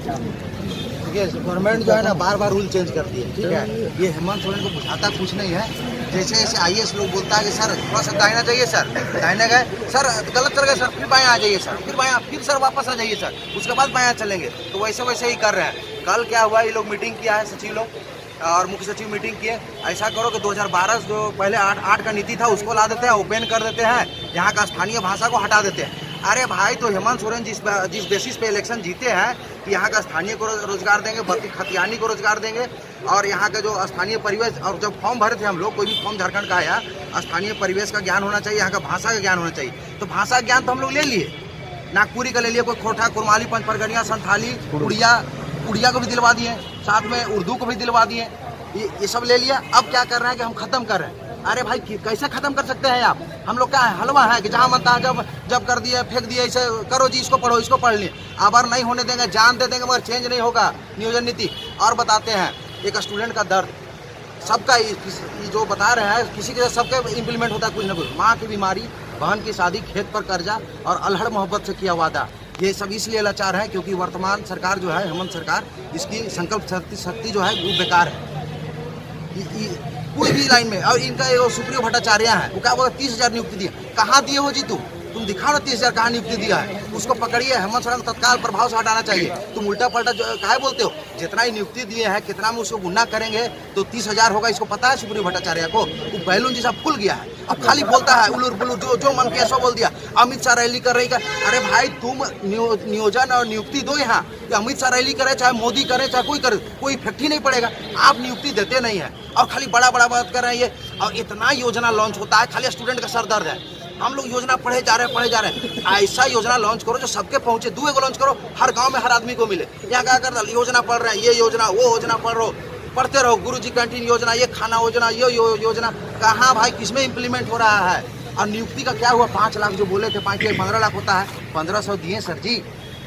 देखिए गवर्नमेंट जो है ना बार बार रूल चेंज करती है, ठीक है। ये हेमंत सोरेन को बुझाता कुछ नहीं है। जैसे जैसे आईएएस लोग बोलता है कि सर थोड़ा सा दाहिना जाइए सर, दाहिने गए सर, गलत चल गए सर, फिर बायां आ जाइए सर, फिर बायां, फिर सर वापस आ जाइए सर, उसके बाद बायां चलेंगे। तो वैसे वैसे ही कर रहे हैं। कल क्या हुआ, ये लोग मीटिंग किया है, सचिव लोग और मुख्य सचिव मीटिंग किए। ऐसा करो कि 2012 जो पहले 8 का नीति था उसको ला देते हैं, ओपन कर देते हैं, यहाँ का स्थानीय भाषा को हटा देते हैं। अरे भाई, तो हेमंत सोरेन जिस बेसिस पे इलेक्शन जीते हैं कि यहाँ का स्थानीय को रोजगार देंगे, बल्कि खतियानी को रोजगार देंगे, और यहाँ का जो स्थानीय परिवेश, और जब फॉर्म भरे थे हम लोग, कोई भी फॉर्म झारखंड का आया, स्थानीय परिवेश का ज्ञान होना चाहिए, यहाँ का भाषा का ज्ञान होना चाहिए। तो भाषा का ज्ञान तो हम लोग ले लिए, नागपुरी का ले लिए, कोई खोटा, कुरमाली, पंचपरगनिया, संथाली, उड़िया को भी दिलवा दिए, साथ में उर्दू को भी दिलवा दिए, ये सब ले लिया। अब क्या कर रहे हैं कि हम खत्म कर रहे हैं। अरे भाई, कैसे खत्म कर सकते हैं आप? हम लोग क्या है, हलवा है कि जहाँ मनता है जब कर दिए फेंक दिए, ऐसे करो जी, इसको पढ़ो, इसको पढ़ लिए। अबर नहीं होने देंगे, जान दे देंगे, मगर चेंज नहीं होगा नियोजन नीति। और बताते हैं एक स्टूडेंट का दर्द, सबका जो बता रहे हैं, किसी के सबके इम्प्लीमेंट होता है कुछ ना कुछ। माँ की बीमारी, बहन की शादी, खेत पर कर्जा और अल्हड़ मोहब्बत से किया वादा, ये सब इसलिए लाचार है क्योंकि वर्तमान सरकार जो है, हेमंत सरकार, इसकी संकल्प शक्ति जो है वो बेकार है कोई भी लाइन में। और इनका एक सुप्रियो भट्टाचार्य है, वो क्या बोला 30,000 नियुक्ति दिया। कहाँ दिए हो जी? तुम दिखाओ ना 30,000 कहाँ नियुक्ति दिया है। उसको पकड़िए, हेमंत सोरेन को तत्काल प्रभाव से हटाना चाहिए। तुम उल्टा पलटा काहे बोलते हो? जितना ही नियुक्ति दिए हैं, कितना में उसको गुना करेंगे तो 30,000 होगा, इसको पता है सुप्रियो भट्टाचार्य को। वो बैलून जैसा फूल गया है, अब खाली बोलता है उलूर बुलूर, जो मन किया सो बोल दिया। अमित शाह रैली कर रही है। अरे भाई, तुम नियोजन और नियुक्ति दो यहाँ, अमित शाह रैली करे, चाहे मोदी करे, चाहे कोई करे, कोई इफेक्ट ही नहीं पड़ेगा। आप नियुक्ति देते नहीं है और खाली बड़ा बड़ा बात कर रहे हैं। ये और इतना योजना लॉन्च होता है, खाली स्टूडेंट का सर दर्द है। हम लोग योजना पढ़े जा रहे हैं। ऐसा योजना लॉन्च करो जो सबके पहुंचे, दुए को लॉन्च करो, हर गांव में हर आदमी को मिले। यहाँ क्या कर योजना पढ़ रहे हैं, ये योजना वो योजना पढ़ते रहो, गुरुजी कैंटीन योजना, ये खाना योजना, ये योजना, कहाँ भाई किसमें इम्प्लीमेंट हो रहा है? और नियुक्ति का क्या हुआ? 5 लाख जो बोले थे, 5 लाख 15 लाख होता है, 1500 दिए सर जी।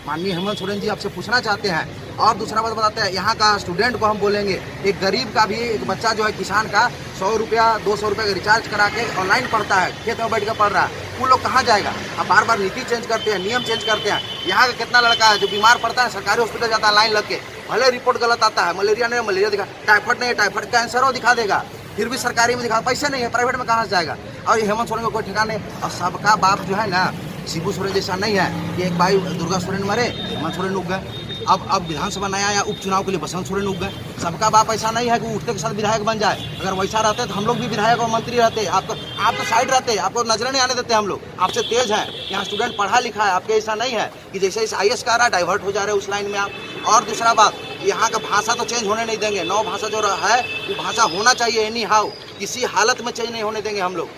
माननीय हेमंत सोरेन जी, आपसे पूछना चाहते हैं। और दूसरा बात बताते हैं, यहाँ का स्टूडेंट को हम बोलेंगे, एक गरीब का भी, एक बच्चा जो है किसान का 100 रुपया 200 रुपये का रिचार्ज करा के ऑनलाइन पढ़ता है, खेत में बैठ कर पढ़ रहा है, वो लोग कहाँ जाएगा? अब बार बार नीति चेंज करते हैं, नियम चेंज करते हैं। यहाँ का कितना लड़का है जो बीमार पड़ता है, सरकारी हॉस्पिटल जाता है लाइन लग के, भले रिपोर्ट गलत आता है, मलेरिया नहीं मलेरिया दिखा, टाइफाइड नहीं टाइफाइड, कैंसर हो दिखा देगा, फिर भी सरकारी में दिखा, पैसे नहीं है, प्राइवेट में कहाँ से जाएगा? और हेमंत सोरेन को कोई ठिकाना नहीं। और सबका बाप जो है ना, शिबू सोरेन जैसा नहीं है कि एक भाई दुर्गा सोरेन मरे, हेमंत सोरेन उग गए। अब विधानसभा नया या उपचुनाव के लिए बसंत सोरेन उग गए। सबका बाप ऐसा नहीं है कि उठते के साथ विधायक बन जाए। अगर वैसा रहते तो हम लोग भी विधायक और मंत्री रहते। आप तो साइड रहते, आपको नजर नहीं आने देते। हम लोग आपसे तेज हैं, यहाँ स्टूडेंट पढ़ा लिखा है, आपके ऐसा नहीं है कि जैसे इस आईएएस का रहा डाइवर्ट हो जा रहे हैं उस लाइन में आप। और दूसरा बात, यहाँ का भाषा तो चेंज होने नहीं देंगे। नौ भाषा जो है वो भाषा होना चाहिए, एनी हाउ, किसी हालत में चेंज नहीं होने देंगे हम लोग।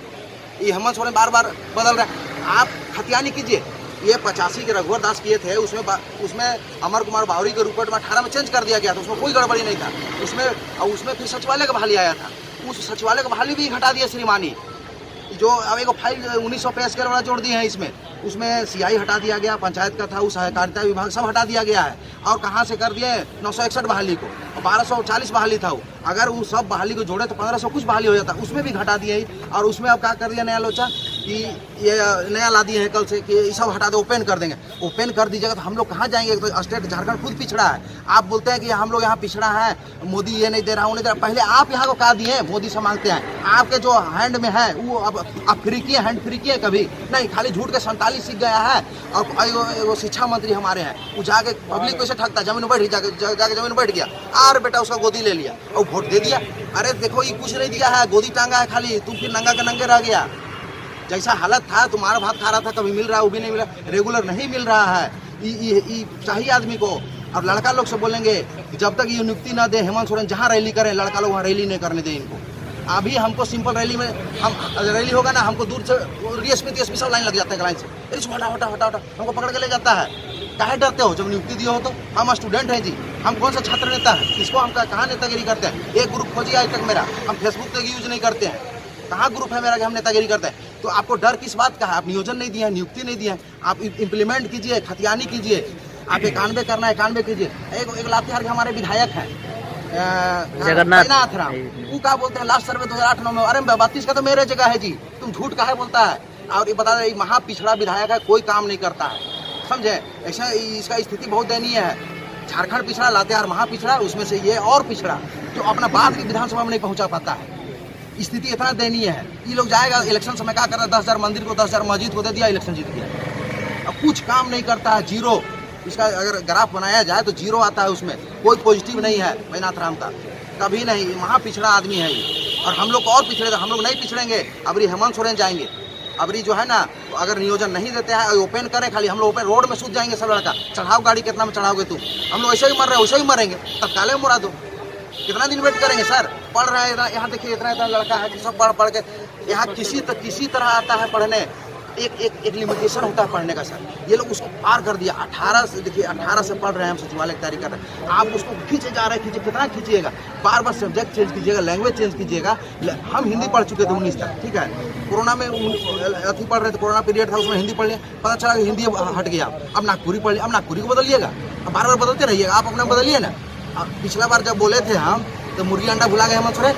ये हेमंत सोरेन बार बार बदल रहे हैं। आप खतियानी कीजिए, ये 85 के रघुवर दास किए थे, उसमें अमर कुमार बावरी के रूपट में 18 में चेंज कर दिया गया था, उसमें कोई गड़बड़ी नहीं था। उसमें फिर सचिवालय का बहाली आया था, उस सचिवालय का बहाली भी हटा दिया श्रीमानी। जो अब एक फाइल 1900 पे स्केल वाला जोड़ दिए हैं उसमें सीआई हटा दिया गया, पंचायत का था, उस सहकारिता विभाग सब हटा दिया गया है। और कहाँ से कर दिए 961 बहाली को, 1240 बहाली था वो। अगर वो सब बहाली को जोड़े तो 1500 कुछ बहाली हो जाता, उसमें भी घटा दिए। और उसमें अब क्या कर दिया नया लोचा कि ये नया ला दिए हैं कल से कि ये सब हटा दो, ओपन कर देंगे। ओपन कर दीजिएगा तो हम लोग कहाँ जाएंगे? तो स्टेट झारखंड खुद पिछड़ा है। आप बोलते हैं कि हम लोग यहाँ पिछड़ा है, मोदी ये नहीं दे रहा, वो नहीं दे रहा। पहले आप यहाँ को कहा दिए, मोदी से मांगते हैं। आपके जो हैंड में है वो अब आप फ्री किए, हैंड फ्री किए कभी नहीं, खाली झूठ के 47 सीख गया है। और वो शिक्षा मंत्री हमारे हैं, वो जाके पब्लिक को ऐसे ठगता, जमीन बैठ जाके जमीन बैठ गया, और बेटा उसका गोदी ले लिया और वोट दे दिया। अरे देखो, ये कुछ नहीं दिया है, गोदी टांगा है खाली, तुम फिर नंगा के नंगे रह गया। जैसा हालत था, तुम्हारा भात खा रहा था, कभी मिल रहा है, वो भी नहीं मिल रहा, रेगुलर नहीं मिल रहा है। ये चाहिए आदमी को। अब लड़का लोग से बोलेंगे जब तक ये नियुक्ति ना दे हेमंत सोरेन, जहाँ रैली करें लड़का लोग वहाँ रैली नहीं करने दें इनको। अभी हमको सिंपल रैली में, हम रैली होगा ना, हमको दूर से डीएसपी सब लाइन लग जाता है लाइन से, इसको हटा हटा हटा हटा, हमको पकड़ के ले जाता है। काहे डरते हो? जब नियुक्ति दिए हो तो हम स्टूडेंट हैं जी, हम कौन सा छात्र नेता है? इसको हम कहाँ नेतागिरी करते हैं? एक ग्रुप खोजिए आज तक मेरा, हम फेसबुक तक यूज नहीं करते हैं। कहाँ ग्रुप है मेरा कि हम नेतागिरी करते हैं? तो आपको डर किस बात का है? आप नियोजन नहीं दिए हैं, नियुक्ति नहीं दिए हैं, आप इम्प्लीमेंट कीजिए, खतियानी कीजिए। आप 91 करना है 91 कीजिए। एक लातेहार के हमारे विधायक हैं जगन्नाथ राम, वो क्या बोलते हैं लास्ट सर्वे 2008-9 में, अरे 32 का तो मेरे जगह है जी, तुम झूठ काहे बोलता है? और ये बता रहे महा पिछड़ा विधायक है, कोई काम नहीं करता है, समझे? ऐसा इसका स्थिति बहुत दयनीय है। झारखंड पिछड़ा, लातेहार महा पिछड़ा, उसमें से ये और पिछड़ा जो अपना बात भी विधानसभा में नहीं पहुंचा पाता है। स्थिति इतना दयनीय है। ये लोग जाएगा इलेक्शन समय क्या कर रहा है, 10,000 मंदिर को 10,000 मस्जिद को दे दिया, इलेक्शन जीत गया। अब कुछ काम नहीं करता है, जीरो। इसका अगर ग्राफ बनाया जाए तो जीरो आता है, उसमें कोई पॉजिटिव नहीं है बैनाथ राम का, कभी नहीं। महा पिछड़ा आदमी है ये, और हम लोग और पिछड़े, हम लोग नहीं पिछड़ेंगे। अबरी हेमंत सोरेन जाएंगे, अबरी जो है ना, अगर नियोजन नहीं देते हैं, ओपन करें खाली, हम लोग ओपन रोड में सूझ जाएंगे सब लड़का। चढ़ाओ गाड़ी, कितना में चढ़ाओगे तुम? हम लोग ऐसे ही मर रहे हैं, वैसे ही मरेंगे, तत्काल में मुरा दो। कितना दिन वेट करेंगे सर? पढ़ रहे हैं यहाँ, देखिए इतना इतना लड़का है कि सब पढ़ के यहाँ किसी तरह आता है पढ़ने। एक लिमिटेशन होता है पढ़ने का सर, ये लोग उसको पार कर दिया। 18 से, देखिए 18 से पढ़ रहे हैं हम, सचिवालय की तैयारी कर रहे हैं, आप उसको खींचे जा रहे हैं, खींचे, कितना खींचिएगा? बार बार सब्जेक्ट चेंज कीजिएगा, लैंग्वेज चेंज कीजिएगा। हम हिंदी पढ़ चुके थे 19 तक, ठीक है। कोरोना में अथी पढ़ रहे थे, कोरोना पीरियड था, उसमें हिंदी पढ़ लिया, पता चला कि हिंदी हट गया, अब नागपुरी पढ़ लिया। अब नागपुरी को बदलिएगा, अब बार बार बदलते रहिएगा, आप अपना बदलिए ना। पिछला बार जब बोले थे हम, तो मुर्गी अंडा भुला गए हेमंत सोरेन,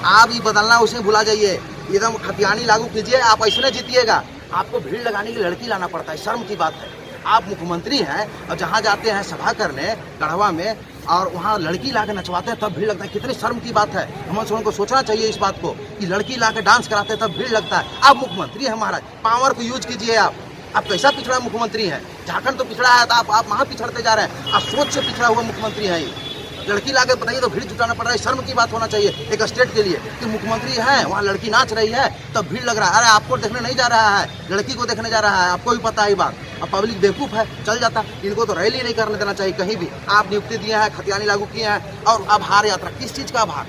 आप ये बदलना उसे भुला जाइए, एकदम खतियानी लागू कीजिए। आप ऐसे नहीं जीतिएगा, आपको भीड़ लगाने की लड़की लाना पड़ता है, शर्म की बात है। आप मुख्यमंत्री हैं और जहाँ जाते हैं सभा करने गढ़वा में, और वहाँ लड़की ला के नचवाते हैं, तब भीड़ लगता है। कितनी शर्म की बात है। हेमंत सोरेन को सोचना चाहिए इस बात को कि लड़की ला के डांस कराते हैं तब भीड़ लगता है। आप मुख्यमंत्री हैं महाराज, पावर को यूज कीजिए। आप कैसा पिछड़ा मुख्यमंत्री हैं? झारखंड तो पिछड़ा है, तो आप वहाँ पिछड़ते जा रहे हैं। आप सोच से पिछड़ा हुआ मुख्यमंत्री हैं। लड़की लाके बताइए तो भीड़ जुटाना पड़ रहा है। शर्म की बात होना चाहिए एक स्टेट के लिए कि मुख्यमंत्री है, वहाँ लड़की नाच रही है तब भीड़ लग रहा है। अरे आपको देखने नहीं जा रहा है, लड़की को देखने जा रहा है, आपको भी पता है ये बात। अब पब्लिक बेवकूफ है, चल जाता। इनको तो रैली नहीं करने देना चाहिए कहीं भी। आप नियुक्ति दिए हैं, खतियानी लागू किए हैं, और आभार यात्रा, किस चीज़ का आभार?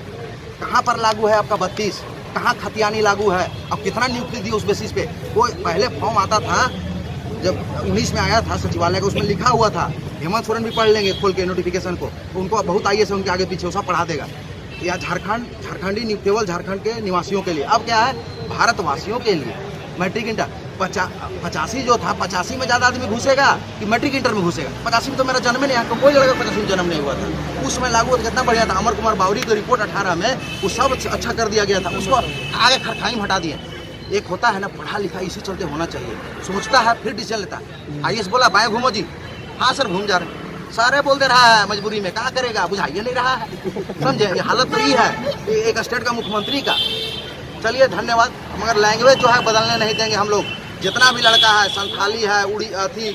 कहाँ पर लागू है आपका 32? कहाँ खतियानी लागू है? अब कितना नियुक्ति दी उस बेसिस पे? कोई पहले फॉर्म आता था, जब 19 में आया था सचिवालय का, उसमें लिखा हुआ था, हेमंत सोरेन भी पढ़ लेंगे खोल के नोटिफिकेशन को, उनको बहुत आईएएस उनके आगे पीछे सब पढ़ा देगा। या झारखंडी केवल झारखंड के निवासियों के लिए, अब क्या है भारतवासियों के लिए मैट्रिक इंटर। 85 जो था, 85 में ज़्यादा आदमी घुसेगा कि मैट्रिक इंटर में घुसेगा? 85 में तो मेरा जन्म नहीं, कोई लड़का 85 में जन्म नहीं हुआ था। उसमें लागू होता कितना बढ़िया था। अमर कुमार बावरी की रिपोर्ट 18 में वो सब अच्छा कर दिया गया था, उसको आगे खरखाई हटा दिए। एक होता है ना पढ़ा लिखा, इसी चलते होना चाहिए, सोचता है फिर डिसीजन लेता है। आईएएस बोला बाएं घूमो जी, हाँ सर घूम जा रहे हैं, सारे बोल दे रहा है मजबूरी में, क्या करेगा, बुझाइए नहीं रहा है। समझे, ये हालत तो ये है एक स्टेट का मुख्यमंत्री का। चलिए धन्यवाद, मगर लैंग्वेज जो है बदलने नहीं देंगे हम लोग। जितना भी लड़का है, संथाली है, उड़ी अथी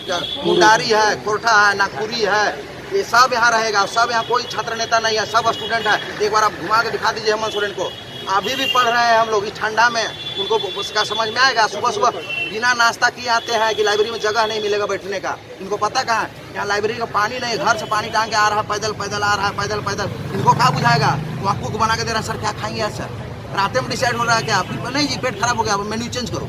मुंडारी है, कोरठा है, नागपुरी है, ये सब यहाँ रहेगा। सब यहाँ कोई छात्र नेता नहीं है, सब स्टूडेंट है। एक बार आप घुमा के दिखा दीजिए हेमंत सोरेन को। अभी भी पढ़ रहे हैं हम लोग इस ठंडा में, उनको उसका समझ में आएगा? सुबह सुबह बिना नाश्ता किए आते हैं कि लाइब्रेरी में जगह नहीं मिलेगा बैठने का। इनको पता कहाँ है यहाँ लाइब्रेरी का पानी नहीं, घर से पानी टांग के आ रहा है, पैदल पैदल आ रहा है, पैदल पैदल। इनको क्या बुझाएगा? वो आपको बना के दे रहा है, सर क्या खाएंगे सर? रात में डिसाइड हो रहा है क्या? नहीं जी पेट खराब हो गया, मेन्यू चेंज करो,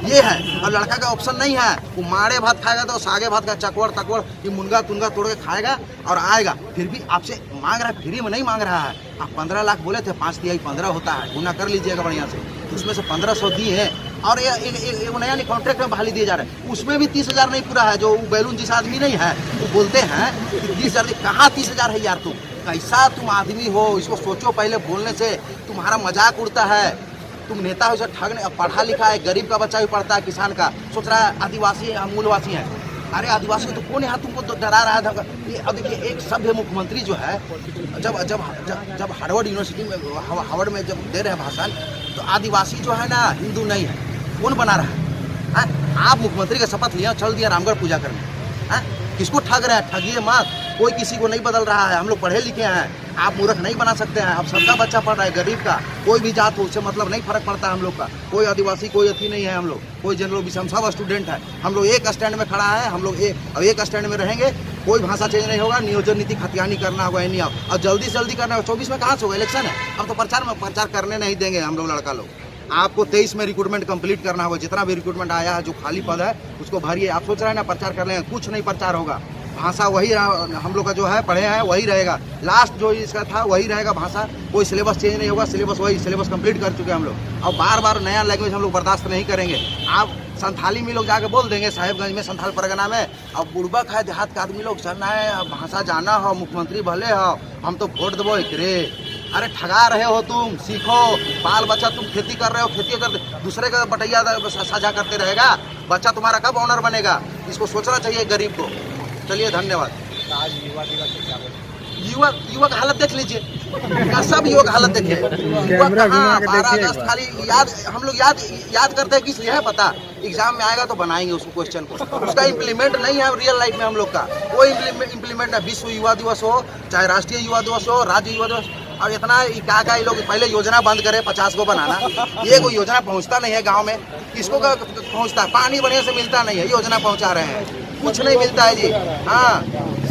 ये है। और लड़का का ऑप्शन नहीं है, वो माड़े भात खाएगा तो सागे भात का चकवड़ तकवड़ ये मुनगा तुनगा तोड़ के खाएगा और आएगा। फिर भी आपसे मांग रहा है, फ्री में नहीं मांग रहा है। आप 15 लाख बोले थे, 5 तिहाई 15 होता है, गुना कर लीजिएगा बढ़िया से। उसमें से 1500 दिए हैं, और एक नया कॉन्ट्रैक्ट में बहाली दिए जा रहे हैं, उसमें भी 30,000 नहीं पूरा है। जो बैलून जिस आदमी नहीं है वो बोलते हैं कि 30,000, कहाँ 30,000 है यार? तुम कैसा तुम आदमी हो, इसको सोचो पहले बोलने से। तुम्हारा मजाक उड़ता है, तुम नेता हो जो ठगने। पढ़ा लिखा है, गरीब का बच्चा भी पढ़ता है, किसान का। सोच रहा है आदिवासी है, हम मूलवासी हैं। अरे आदिवासी तो कौन यहाँ तुमको डरा रहा है? ये अब देखिए, एक सभ्य मुख्यमंत्री जो है, जब हार्वर्ड यूनिवर्सिटी में, हार्वर्ड में जब दे रहे हैं भाषण, तो आदिवासी जो है ना हिंदू नहीं है, कौन बना रहा है? आप मुख्यमंत्री का शपथ लिया, चल दिया रामगढ़ पूजा करने। किसको ठग रहे हैं? ठगिए मत, कोई किसी को नहीं बदल रहा है। हम लोग पढ़े लिखे हैं, आप मूर्ख नहीं बना सकते हैं। अब सबका बच्चा पढ़ रहा है, गरीब का, कोई भी जात हो, उससे मतलब नहीं, फर्क पड़ता है हम लोग का। कोई आदिवासी कोई अथी नहीं है, हम लोग कोई जनरल भी, हम सब स्टूडेंट है। हम लोग एक स्टैंड में खड़ा है, हम लोग एक स्टैंड में रहेंगे। कोई भाषा चेंज नहीं होगा, नियोजन नीति खतियानी करना होगा, नहीं आओ और जल्दी से जल्दी करना होगा। 24 में कहाँ से होगा इलेक्शन है? अब तो प्रचार करने नहीं देंगे हम लोग, लड़का लोग। आपको 23 में रिक्रूटमेंट कंप्लीट करना होगा। जितना भी रिक्रूटमेंट आया है, जो खाली पद है उसको भरिए। आप सोच रहे हैं ना प्रचार कर लेंगे, कुछ नहीं प्रचार होगा। भाषा वही हम लोग का जो है पढ़े हैं वही रहेगा, लास्ट जो इसका था वही रहेगा भाषा। कोई सिलेबस चेंज नहीं होगा, सिलेबस वही, सिलेबस कंप्लीट कर चुके हैं हम लोग। और बार बार नया लैंग्वेज हम लोग बर्दाश्त नहीं करेंगे। आप संथाली में लोग जाके बोल देंगे, साहेबगंज में, संथाल परगना में, अब बुड़बक है, देहात का आदमी लोग चलना है, भाषा जाना हो, मुख्यमंत्री भले हो, हम तो वोट देवो एकरे। अरे ठगा रहे हो तुम, सीखो। बाल बच्चा तुम खेती कर रहे हो, खेती कर दूसरे का बटैया साझा करते रहेगा, बच्चा तुम्हारा कब ऑनर बनेगा? इसको सोचना चाहिए गरीब को। चलिए धन्यवाद। आज युवा दिवस से क्या बोले? युवा का हालत देख लीजिए, सब युवा का हालत देखिए। युवा कहाँ 12 अगस्त खाली याद, हम लोग याद करते हैं किस लिए है पता, एग्जाम में आएगा तो बनाएंगे उसको क्वेश्चन को, उसका इम्प्लीमेंट नहीं है रियल लाइफ में हम लोग का, वो इम्प्लीमेंट है। विश्व युवा दिवस हो, चाहे राष्ट्रीय युवा दिवस हो, राज्य युवा दिवस, और इतना क्या ये लोग पहले योजना बंद करे 50 को बनाना, ये कोई योजना पहुंचता नहीं है गांव में, किसको पहुंचता है? पानी बढ़िया से मिलता नहीं है, योजना पहुंचा रहे हैं, कुछ नहीं मिलता है जी। हाँ,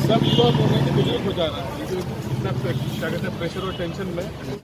सब युवा बुजुर्ग हो जा रहा है, क्या कहते हैं, प्रेशर और टेंशन में